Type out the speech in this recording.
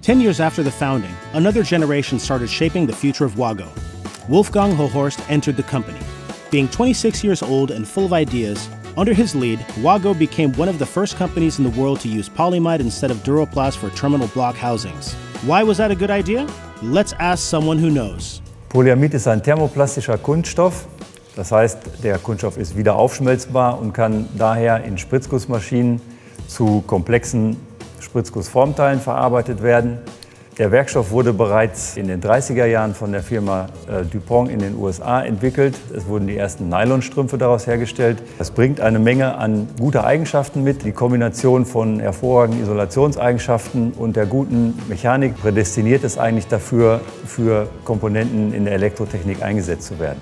10 years after the founding, another generation started shaping the future of WAGO. Wolfgang Hohorst entered the company. Being 26 years old and full of ideas, under his lead, WAGO became one of the first companies in the world to use polyamid instead of Duroplast for terminal block housings. Why was that a good idea? Let's ask someone who knows. Polyamid ist ein thermoplastischer Kunststoff. Das heißt, der Kunststoff ist wieder aufschmelzbar und kann daher in Spritzgussmaschinen zu komplexen Spritzgussformteilen verarbeitet werden. Der Werkstoff wurde bereits in den 30er Jahren von der Firma DuPont in den USA entwickelt. Es wurden die ersten Nylonstrümpfe daraus hergestellt. Es bringt eine Menge an guter Eigenschaften mit. Die Kombination von hervorragenden Isolationseigenschaften und der guten Mechanik prädestiniert es eigentlich dafür, für Komponenten in der Elektrotechnik eingesetzt zu werden.